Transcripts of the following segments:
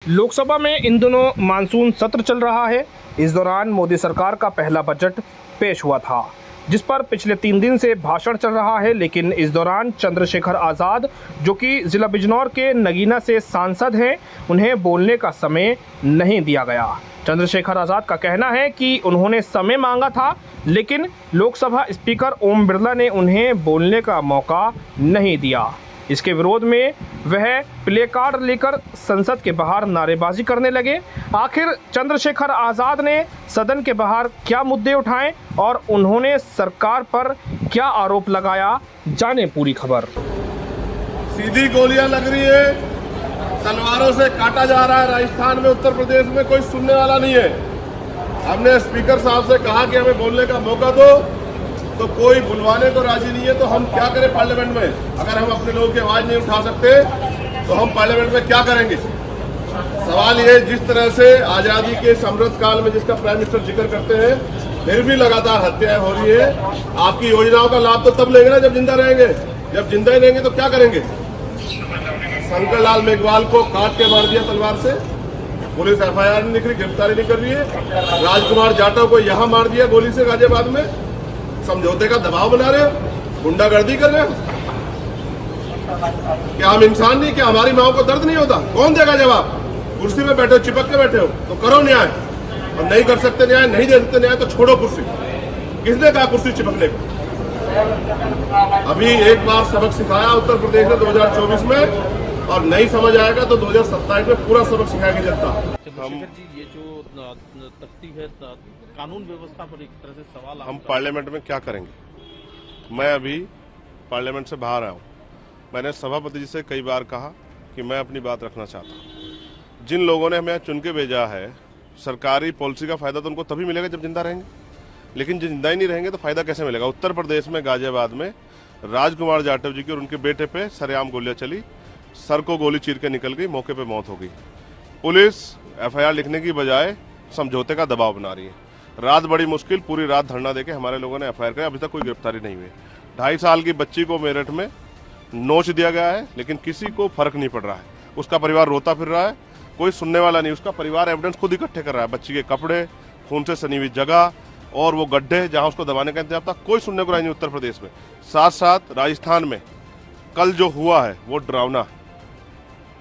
लोकसभा में इन दिनों मानसून सत्र चल रहा है। इस दौरान मोदी सरकार का पहला बजट पेश हुआ था, जिस पर पिछले 3 दिन से भाषण चल रहा है। लेकिन इस दौरान चंद्रशेखर आज़ाद, जो कि जिला बिजनौर के नगीना से सांसद हैं, उन्हें बोलने का समय नहीं दिया गया। चंद्रशेखर आज़ाद का कहना है कि उन्होंने समय मांगा था, लेकिन लोकसभा स्पीकर ओम बिरला ने उन्हें बोलने का मौका नहीं दिया। इसके विरोध में वह प्ले कार्ड लेकर संसद के बाहर नारेबाजी करने लगे। आखिर चंद्रशेखर आज़ाद ने सदन के बाहर क्या मुद्दे उठाए और उन्होंने सरकार पर क्या आरोप लगाया, जाने पूरी खबर। सीधी गोलियां लग रही है, तलवारों से काटा जा रहा है। राजस्थान में, उत्तर प्रदेश में कोई सुनने वाला नहीं है। हमने स्पीकर साहब से कहा कि हमें बोलने का मौका दो, तो कोई बुलवाने को राजी नहीं है। तो हम क्या करें पार्लियामेंट में? अगर हम अपने लोगों की आवाज नहीं उठा सकते तो हम पार्लियामेंट में क्या करेंगे? सवाल ये, जिस तरह से आजादी के समृद्ध काल में जिसका प्राइम मिनिस्टर जिक्र करते हैं, फिर भी लगातार हत्याएं हो रही है। आपकी योजनाओं का लाभ तो तब लेंगे ना जब जिंदा रहेंगे। जब जिंदा ही रहेंगे तो क्या करेंगे? शंकर लाल मेघवाल को काट के मार दिया तलवार से, पुलिस FIR नहीं लिख रही, गिरफ्तारी नहीं कर रही है। राजकुमार जाटव को यहां मार दिया गोली से गाजियाबाद में। समझौते का दबाव बना रहे हो, गुंडागर्दी कर रहे हो। क्या हम इंसान नहीं? क्या हमारी माओ को दर्द नहीं होता? कौन देगा जवाब? कुर्सी में बैठे हो, चिपक के बैठे हो, तो करो न्याय। और नहीं कर सकते न्याय, नहीं दे सकते न्याय, तो छोड़ो कुर्सी। किसने कहा कुर्सी चिपकने को? अभी एक बार सबक सिखाया उत्तर प्रदेश ने 2024 में, और नहीं समझ आएगा तो 2027 में पूरा सबक सिखाएगी जनता। चंद्रशेखर जी, ये जो तख्ती है कानून व्यवस्था पर एक तरह से सवाल हम पार्लियामेंट में क्या करेंगे? मैं अभी पार्लियामेंट से बाहर आया हूँ। मैंने सभापति जी से कई बार कहा कि मैं अपनी बात रखना चाहता हूँ। जिन लोगों ने हमें चुन के भेजा है, सरकारी पॉलिसी का फायदा तो उनको तभी मिलेगा जब जिंदा रहेंगे, लेकिन जब जिंदा ही नहीं रहेंगे तो फायदा कैसे मिलेगा? उत्तर प्रदेश में गाजियाबाद में राजकुमार जाटव जी की और उनके बेटे पे सरेआम गोलियां चली, सर को गोली चीर के निकल गई, मौके पे मौत हो गई। पुलिस FIR लिखने की बजाय समझौते का दबाव बना रही है। रात बड़ी मुश्किल, पूरी रात धरना देके हमारे लोगों ने FIR किया, अभी तक कोई गिरफ्तारी नहीं हुई। 2.5 साल की बच्ची को मेरठ में नोच दिया गया है, लेकिन किसी को फर्क नहीं पड़ रहा है। उसका परिवार रोता फिर रहा है, कोई सुनने वाला नहीं। उसका परिवार एविडेंस खुद इकट्ठे कर रहा है, बच्ची के कपड़े, खून से सनी हुई जगह और वो गड्ढे जहां उसको दबाने का इंतजाम था। कोई सुनने को नहीं उत्तर प्रदेश में। साथ साथ राजस्थान में कल जो हुआ है वो डरावना।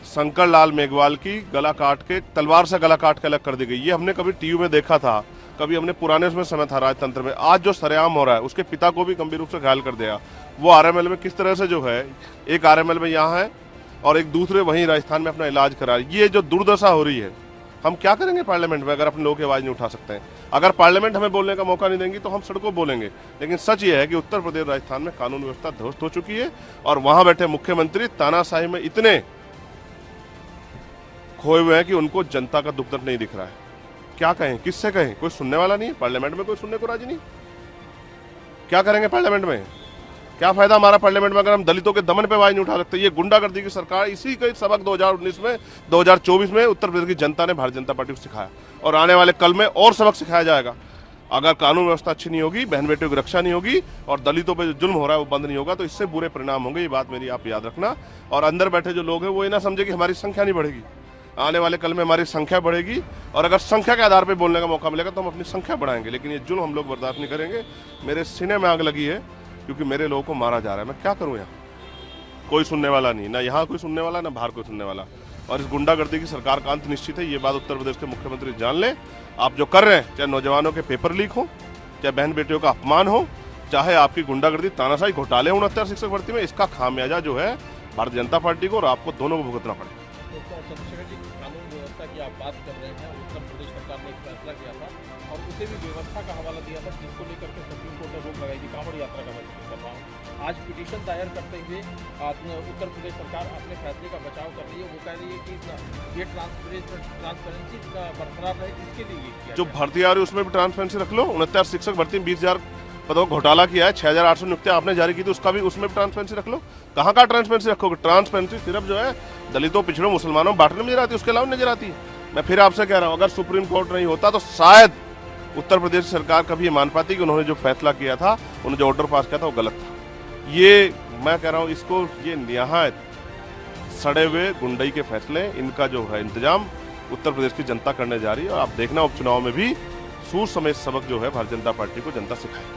शंकर लाल मेघवाल की गला काट के, तलवार से गला काट के अलग कर दी गई। ये हमने कभी टीवी में देखा था, कभी हमने पुराने उसमें समय था राजतंत्र में। आज जो सरेआम हो रहा है, उसके पिता को भी गंभीर रूप से घायल कर दिया। वो RML में किस तरह से जो है, एक RML में यहाँ है और एक दूसरे वहीं राजस्थान में अपना इलाज करा। ये जो दुर्दशा हो रही है, हम क्या करेंगे पार्लियामेंट में अगर अपने लोगों की आवाज नहीं उठा सकते हैं? अगर पार्लियामेंट हमें बोलने का मौका नहीं देंगी तो हम सड़कों बोलेंगे। लेकिन सच ये है कि उत्तर प्रदेश, राजस्थान में कानून व्यवस्था ध्वस्त हो चुकी है और वहां बैठे मुख्यमंत्री तानाशाही में इतने खोए हुए हैं कि उनको जनता का दुख दर्द नहीं दिख रहा है। क्या कहें, किससे कहें? कोई सुनने वाला नहीं है पार्लियामेंट में, कोई सुनने को राजी नहीं। क्या करेंगे पार्लियामेंट में? क्या फायदा हमारा पार्लियामेंट में अगर हम दलितों के दमन पे आवाज नहीं उठा सकते? ये गुंडागर्दी की सरकार, इसी का सबक 2019 में, 2024 में उत्तर प्रदेश की जनता ने भारतीय जनता पार्टी को सिखाया और आने वाले कल में और सबक सिखाया जाएगा। अगर कानून व्यवस्था अच्छी नहीं होगी, बहन बेटियों की रक्षा नहीं होगी और दलितों पर जो जुल्म हो रहा है वो बंद नहीं होगा, तो इससे बुरे परिणाम होंगे। ये बात मेरी आप याद रखना। और अंदर बैठे जो लोग हैं वो ये ना समझे कि हमारी संख्या नहीं बढ़ेगी। आने वाले कल में हमारी संख्या बढ़ेगी और अगर संख्या के आधार पर बोलने का मौका मिलेगा तो हम अपनी संख्या बढ़ाएंगे, लेकिन ये जुल्म हम लोग बर्दाश्त नहीं करेंगे। मेरे सीने में आग लगी है क्योंकि मेरे लोगों को मारा जा रहा है। मैं क्या करूं? यहाँ कोई सुनने वाला नहीं, ना यहाँ कोई सुनने वाला, ना बाहर कोई सुनने वाला। और इस गुंडागर्दी की सरकार का अंत निश्चित है। ये बात उत्तर प्रदेश के मुख्यमंत्री जान ले। आप जो कर रहे हैं, चाहे नौजवानों के पेपर लीक हो, चाहे बहन बेटियों का अपमान हो, चाहे आपकी गुंडागर्दी, तानाशाही, घोटाले 69 शिक्षक भर्ती में, इसका खामियाजा जो है भारतीय जनता पार्टी को और आपको दोनों को भुगतना पड़ेगा। चंद्रशेखर जी, कानून व्यवस्था की आप बात कर रहे हैं। उत्तर प्रदेश सरकार ने एक फैसला किया था और उसे भी व्यवस्था का हवाला दिया था, जिसको लेकर के सुप्रीम कोर्ट ने रोक लगाई थी। कांवड़ यात्रा का मैं जिक्र कर रहा हूँ। आज पिटीशन दायर करते हुए उत्तर प्रदेश सरकार अपने फैसले का बचाव कर रही है। वो कह रही है कि ये ट्रांसपेरेंसी बरकरार रहे, इसके लिए ये किया। जो भर्ती आ रही है उसमें भी ट्रांसपेरेंसी रख लो। 69 शिक्षक भर्ती में 20,000 पदों का घोटाला किया है, 6,800 नियुक्तियां आपने जारी की थी, उसका भी, उसमें भी ट्रांसपेरेंसी रख लो। कहाँ का ट्रांसपेरेंसी रखोगे? ट्रांसपेरेंसी सिर्फ जो है दलितों, पिछड़ों, मुसलमानों बांटने में नजर आती है, उसके अलावा नजर आती है। मैं फिर आपसे कह रहा हूँ, अगर सुप्रीम कोर्ट नहीं होता तो शायद उत्तर प्रदेश सरकार कभी ये मान पाती कि उन्होंने जो फैसला किया था, उन्होंने जो ऑर्डर पास किया था वो गलत था। ये मैं कह रहा हूँ, इसको ये निहायत सड़े हुए गुंडई के फैसले, इनका जो है इंतजाम उत्तर प्रदेश की जनता करने जा रही है। और आप देखना उपचुनाव में भी सूर समेत सबक जो है भारतीय जनता पार्टी को जनता सिखाएगी।